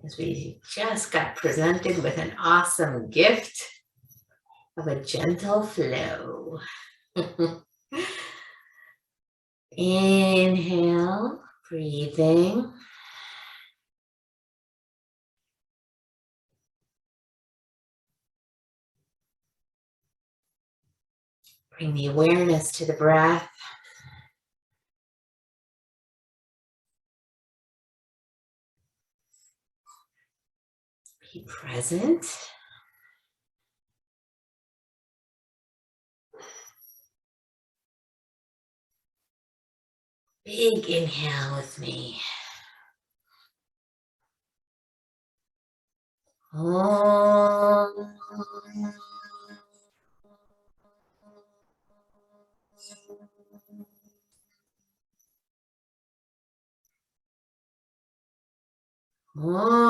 As we just got presented with an awesome gift of a gentle flow. Inhale, breathing. Bring the awareness to the breath. Be present. Big inhale with me. Om. Om.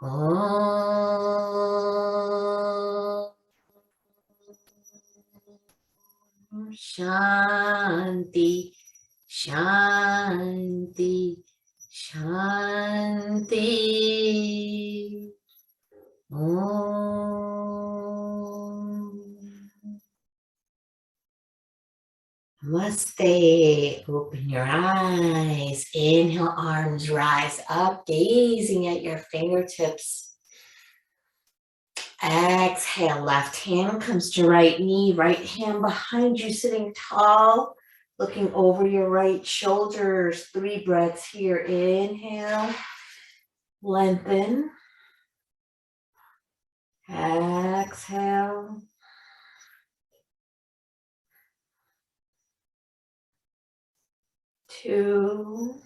Om. Shanti, Shanti, Shanti. Om. Namaste. Open your eyes. Inhale, arms rise up, gazing at your fingertips. Exhale, left hand comes to right knee, right hand behind you, sitting tall, looking over your right shoulders. 3 breaths here. Inhale, lengthen. Exhale. 2.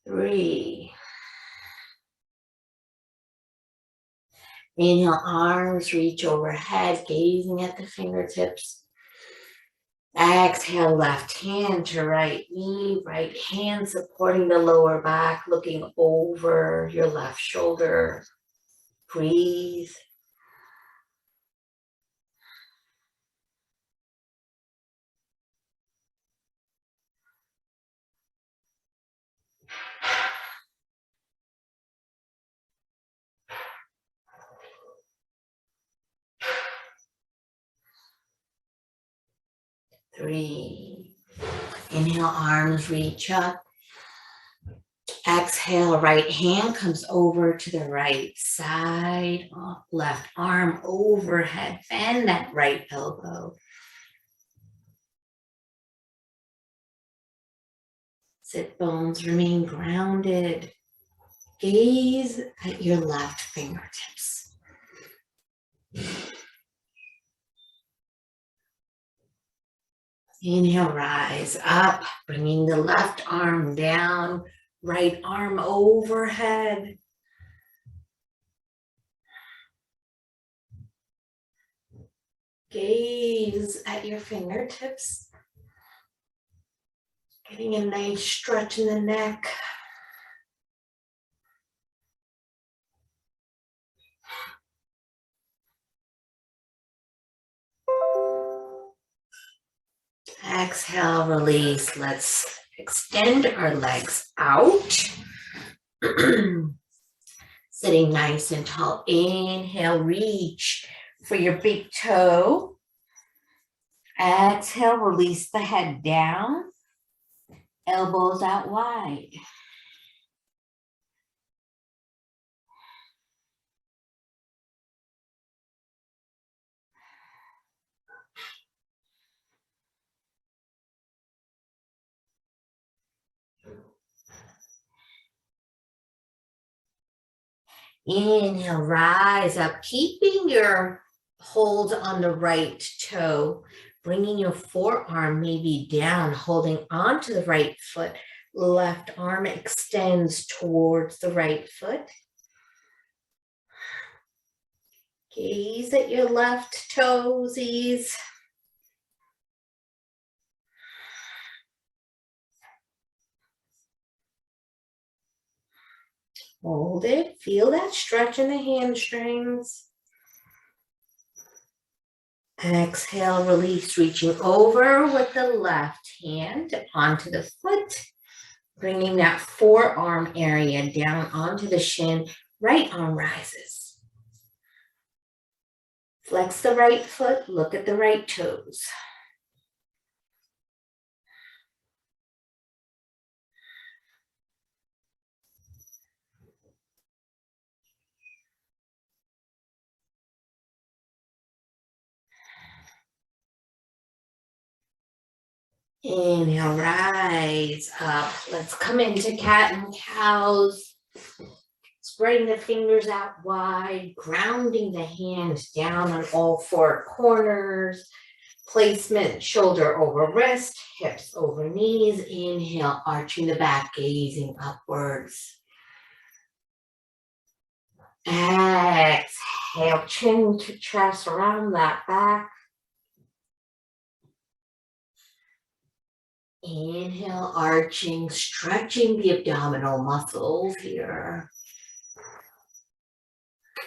3. Inhale, arms reach overhead, gazing at the fingertips. Exhale, left hand to right knee, right hand supporting the lower back, looking over your left shoulder. Breathe. Three. Inhale, arms reach up. Exhale, right hand comes over to the right side. Left arm overhead. Bend that right elbow. Sit bones remain grounded. Gaze at your left fingertips. Inhale, rise up, bringing the left arm down, right arm overhead. Gaze at your fingertips. Getting a nice stretch in the neck. Exhale, release. Let's extend our legs out. Sitting nice and tall. Inhale, reach for your big toe. Exhale, release the head down. Elbows out wide. Inhale, rise up, keeping your hold on the right toe, bringing your forearm maybe down, holding onto the right foot. Left arm extends towards the right foot. Gaze at your left toesies. Hold it. Feel that stretch in the hamstrings. Exhale, release, reaching over with the left hand onto the foot, bringing that forearm area down onto the shin. Right arm rises. Flex the right foot, look at the right toes. Inhale, rise up. Let's come into cat and cows. Spreading the fingers out wide, grounding the hands down on all four corners. Placement, shoulder over wrist, hips over knees. Inhale, arching the back, gazing upwards. Exhale, chin to chest, around that back. Inhale, arching, stretching the abdominal muscles here.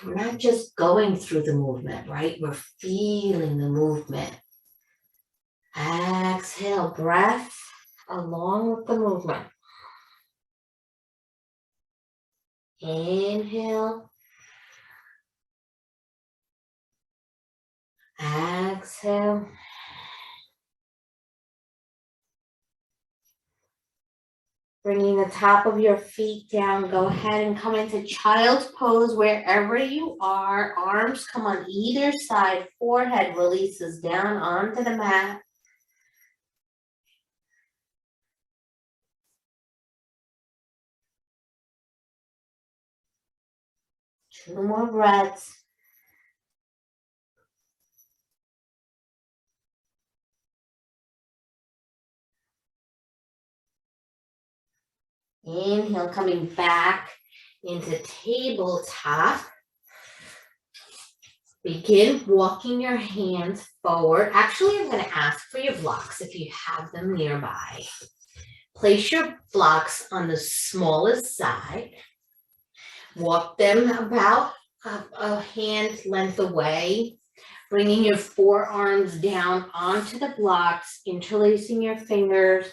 We're not just going through the movement, right? We're feeling the movement. Exhale, breath along with the movement. Inhale. Exhale. Bringing the top of your feet down, go ahead and come into child's pose wherever you are. Arms come on either side, forehead releases down onto the mat. Two more breaths. Inhale, coming back into tabletop. Begin walking your hands forward. Actually, I'm going to ask for your blocks if you have them nearby. Place your blocks on the smallest side. Walk them about a hand length away, bringing your forearms down onto the blocks, interlacing your fingers,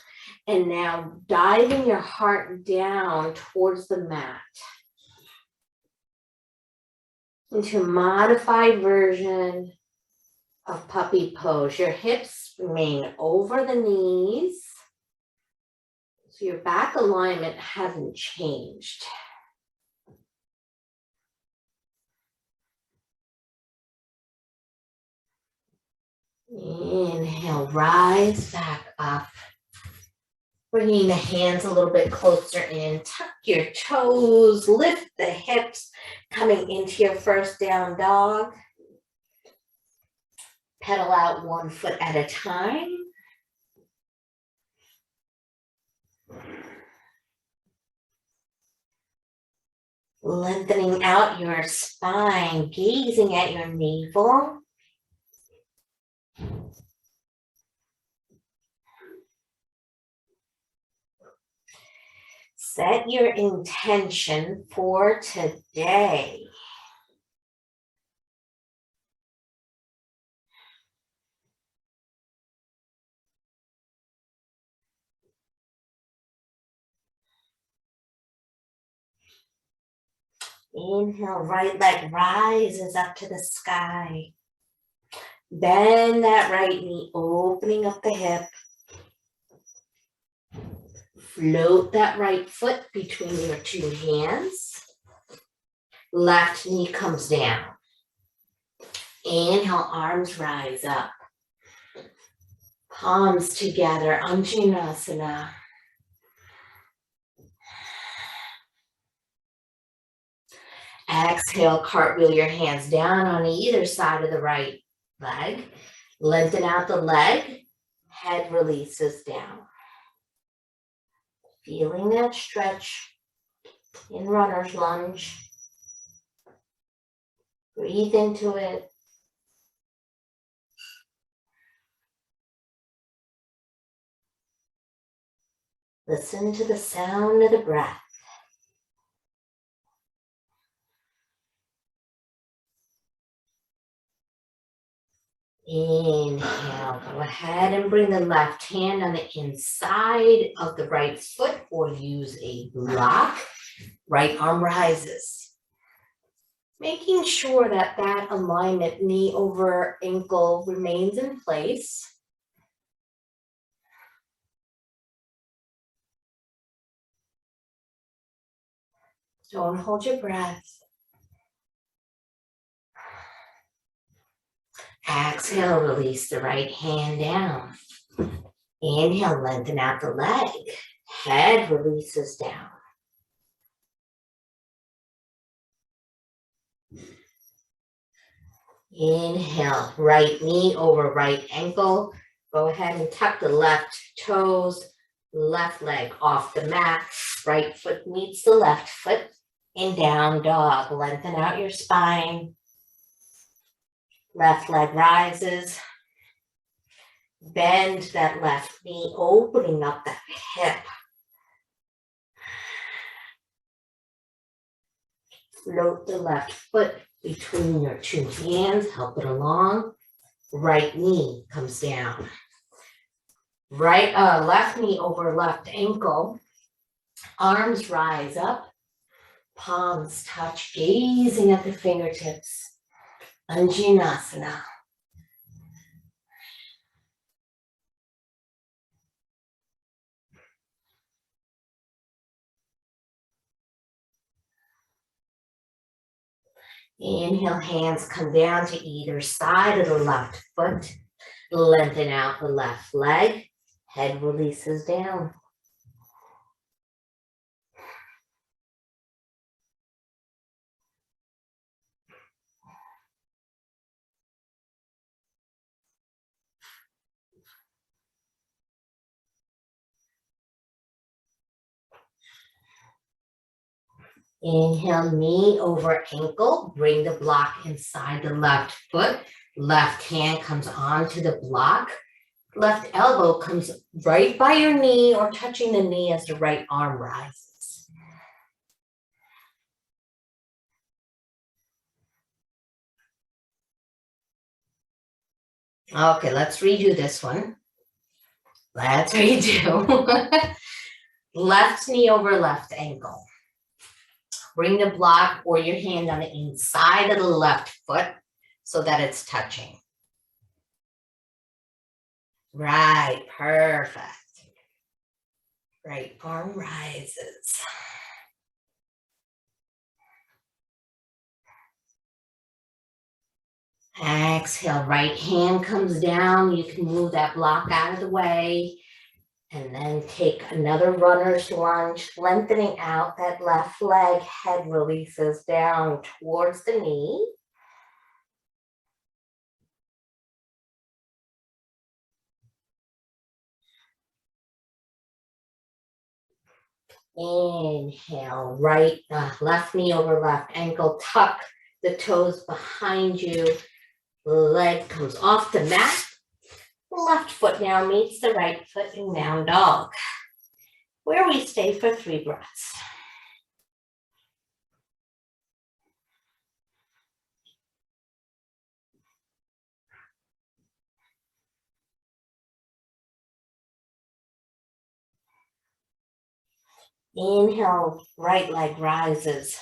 and now diving your heart down towards the mat. Into a modified version of puppy pose. Your hips remain over the knees, so your back alignment hasn't changed. Inhale, rise back up. Bringing the hands a little bit closer in. Tuck your toes, lift the hips, coming into your first down dog. Pedal out one foot at a time. Lengthening out your spine, gazing at your navel. Set your intention for today. Inhale, right leg rises up to the sky. Bend that right knee, opening up the hip. Float that right foot between your two hands. Left knee comes down. Inhale, arms rise up. Palms together, Anjanasana. Exhale, cartwheel your hands down on either side of the right leg. Lengthen out the leg, head releases down. Feeling that stretch in runner's lunge. Breathe into it. Listen to the sound of the breath. Inhale, go ahead and bring the left hand on the inside of the right foot or use a block. Right arm rises. Making sure that that alignment, knee over ankle, remains in place. Don't hold your breath. Exhale, release the right hand down. Inhale, lengthen out the leg. Head releases down. Inhale, right knee over right ankle. Go ahead and tuck the left toes, left leg off the mat. Right foot meets the left foot. In down dog, lengthen out your spine. Left leg rises. Bend that left knee, opening up that hip. Float the left foot between your two hands, help it along. Right knee comes down. Left knee over left ankle. Arms rise up. Palms touch, gazing at the fingertips. Anjaneyasana. Inhale, hands come down to either side of the left foot. Lengthen out the left leg. Head releases down. Inhale, knee over ankle. Bring the block inside the left foot. Left hand comes onto the block. Left elbow comes right by your knee or touching the knee as the right arm rises. Okay, let's redo this one. Let's redo. Left knee over left ankle. Bring the block or your hand on the inside of the left foot so that it's touching. Right, perfect. Right arm rises. Exhale, right hand comes down. You can move that block out of the way. And then take another runner's lunge, lengthening out that left leg. Head releases down towards the knee. Inhale, left knee over left ankle. Tuck the toes behind you. Leg comes off the mat. Left foot now meets the right foot in down dog, where we stay for 3 breaths. Inhale, right leg rises.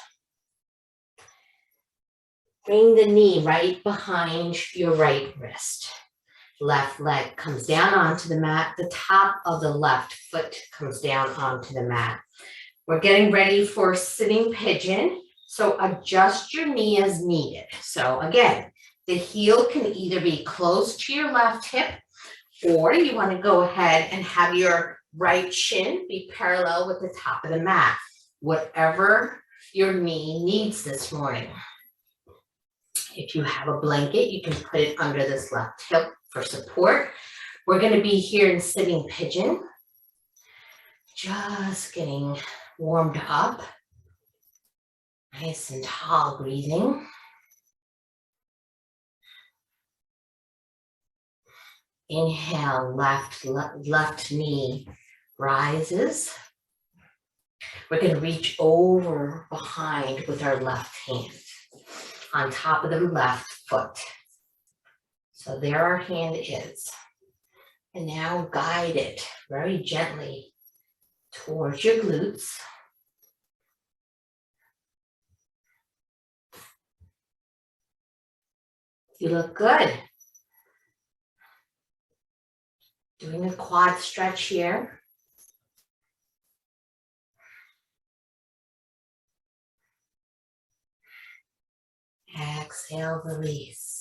Bring the knee right behind your right wrist. Left leg comes down onto the mat. The top of the left foot comes down onto the mat. We're getting ready for sitting pigeon. So adjust your knee as needed. So again, the heel can either be close to your left hip, or you want to go ahead and have your right shin be parallel with the top of the mat. Whatever your knee needs this morning. If you have a blanket, you can put it under this left hip for support. We're going to be here in sitting pigeon. Just getting warmed up. Nice and tall breathing. Inhale, left knee rises. We're going to reach over behind with our left hand on top of the left foot. So there our hand is. And now guide it very gently towards your glutes. You look good. Doing a quad stretch here. Exhale, release.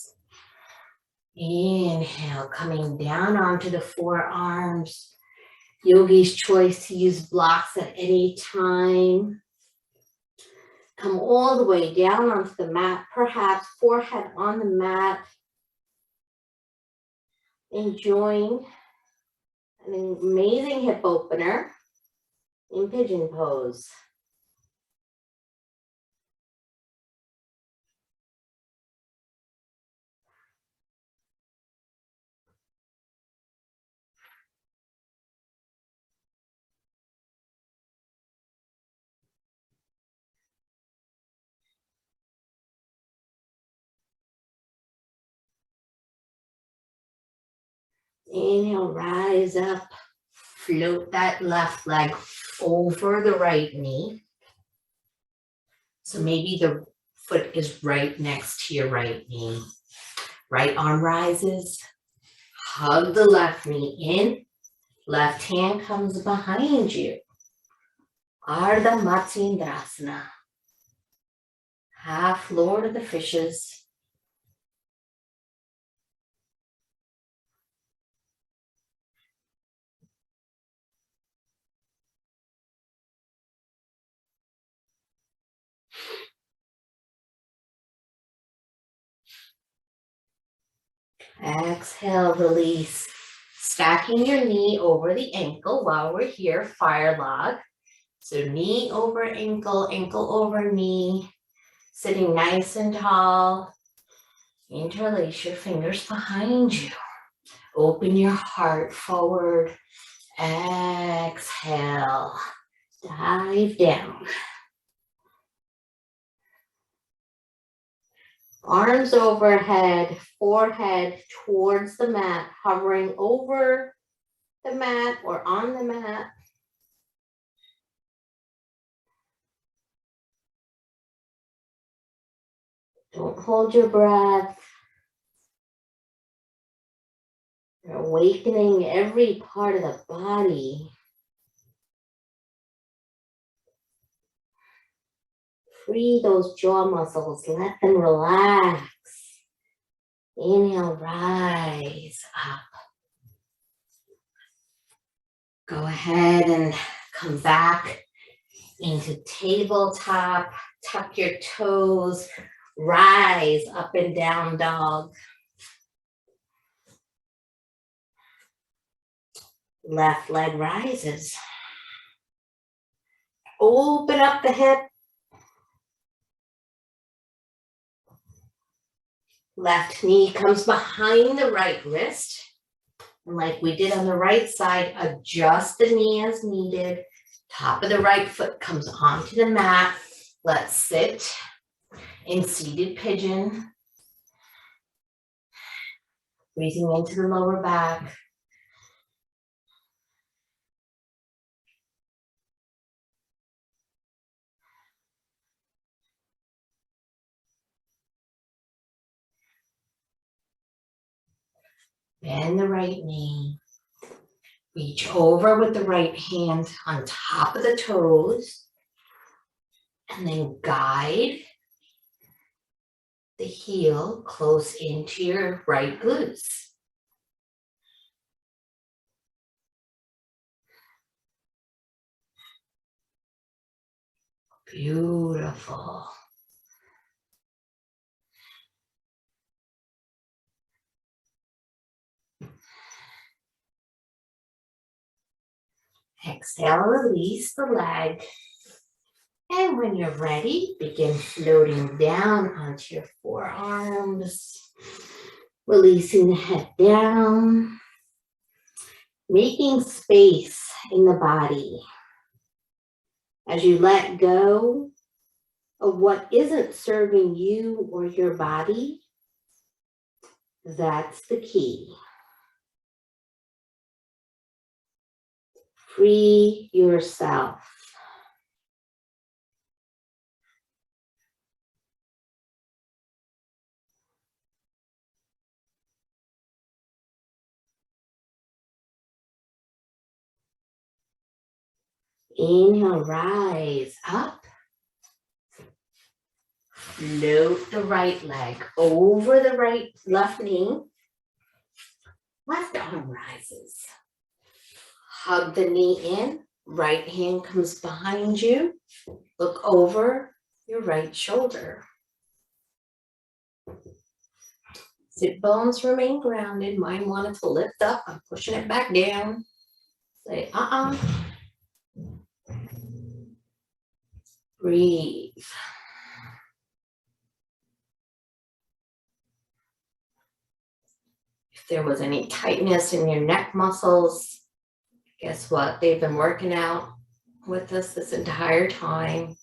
Inhale, coming down onto the forearms. Yogi's choice to use blocks at any time. Come all the way down onto the mat, perhaps forehead on the mat. Enjoying an amazing hip opener in pigeon pose. Inhale, rise up. Float that left leg over the right knee. So maybe the foot is right next to your right knee. Right arm rises. Hug the left knee in. Left hand comes behind you. Ardha Matsyendrasana. Half Lord of the Fishes. Exhale, release. Stacking your knee over the ankle while we're here, fire log. So knee over ankle, ankle over knee. Sitting nice and tall. Interlace your fingers behind you. Open your heart forward. Exhale. Dive down. Arms overhead, forehead towards the mat, hovering over the mat or on the mat. Don't hold your breath. You're awakening every part of the body. Free those jaw muscles, let them relax. Inhale, rise up. Go ahead and come back into tabletop. Tuck your toes. Rise up and down dog. Left leg rises. Open up the hip. Left knee comes behind the right wrist. And like we did on the right side, adjust the knee as needed. Top of the right foot comes onto the mat. Let's sit in seated pigeon. Breathing into the lower back. Bend the right knee. Reach over with the right hand on top of the toes. And then guide the heel close into your right glutes. Beautiful. Exhale, release the leg. And when you're ready, begin floating down onto your forearms. Releasing the head down. Making space in the body. As you let go of what isn't serving you or your body, That's the key. Free yourself. Inhale, rise up. Float the right leg over the left knee. Left arm rises. Hug the knee in. Right hand comes behind you. Look over your right shoulder. Sit bones remain grounded. Mind wanted to lift up. I'm pushing it back down. Say, Breathe. If there was any tightness in your neck muscles, guess what? They've been working out with us this entire time.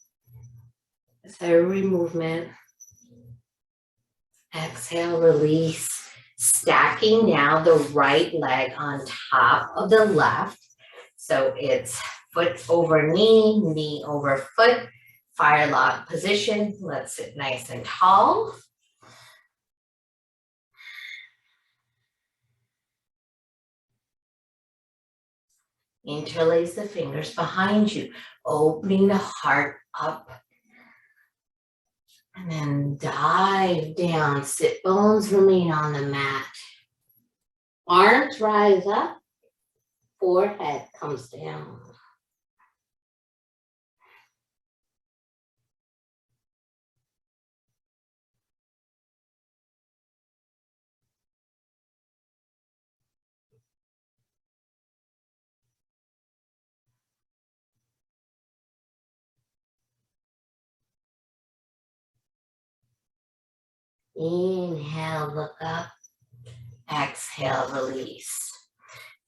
With every movement. Exhale, release. Stacking now the right leg on top of the left. So it's foot over knee, knee over foot, fire lock position. Let's sit nice and tall. Interlace the fingers behind you, opening the heart up. And then dive down, sit bones remain on the mat. Arms rise up, forehead comes down. Inhale, look up. Exhale, release.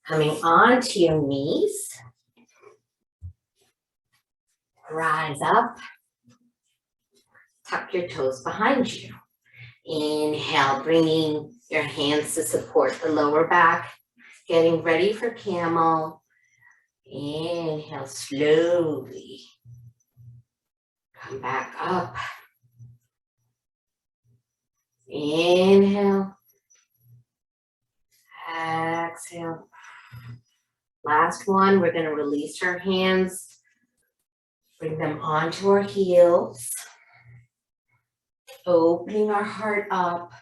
Coming onto your knees. Rise up. Tuck your toes behind you. Inhale, bringing your hands to support the lower back. Getting ready for camel. Inhale, slowly. Come back up. Inhale. Exhale. Last one, we're going to release our hands. Bring them onto our heels. Opening our heart up.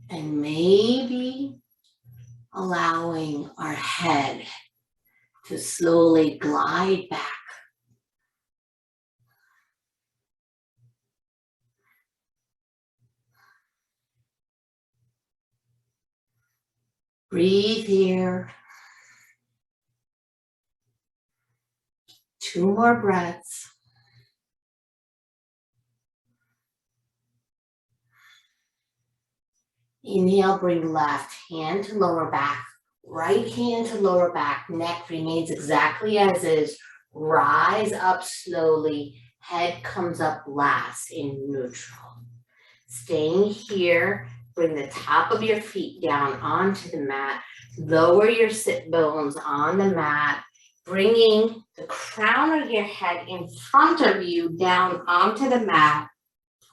And maybe allowing our head to slowly glide back. Breathe here. 2 more breaths. Inhale, bring left hand to lower back, right hand to lower back, neck remains exactly as is. Rise up slowly, head comes up last in neutral. Staying here, bring the top of your feet down onto the mat, lower your sit bones on the mat, bringing the crown of your head in front of you down onto the mat.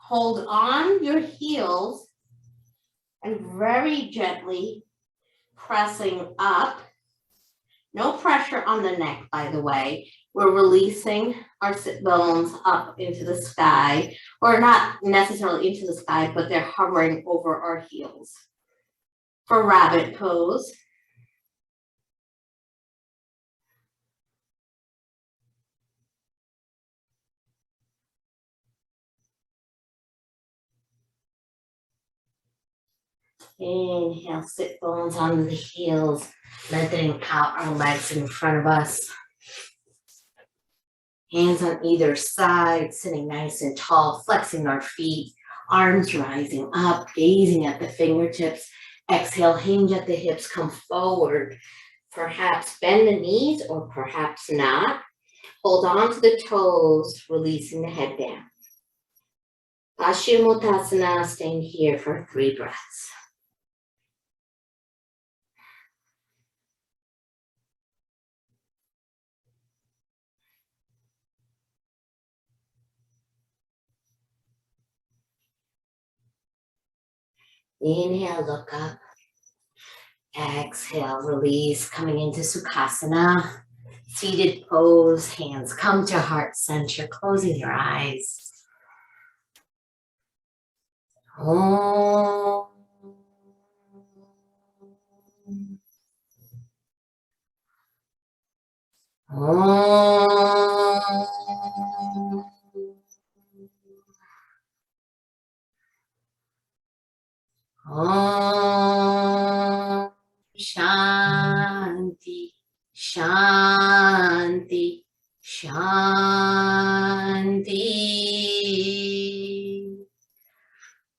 Hold on your heels and very gently pressing up. No pressure on the neck, by the way. We're releasing our sit bones up into the sky, or not necessarily into the sky, but they're hovering over our heels. For rabbit pose. Inhale, sit bones on the heels, lengthening out our legs in front of us. Hands on either side, sitting nice and tall, flexing our feet, arms rising up, gazing at the fingertips. Exhale, hinge at the hips, come forward. Perhaps bend the knees or perhaps not. Hold on to the toes, releasing the head down. Paschimottanasana, staying here for 3 breaths. Inhale, look up. Exhale, release, coming into Sukhasana. Seated pose, hands come to heart center, closing your eyes. Om. Om. Om. Shanti, Shanti, Shanti.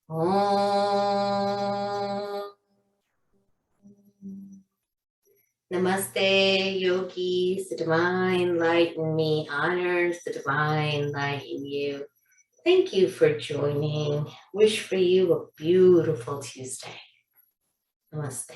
Om. Namaste, yogis. The divine light in me honors the divine light in you. Thank you for joining. Wish for you a beautiful Tuesday. Namaste.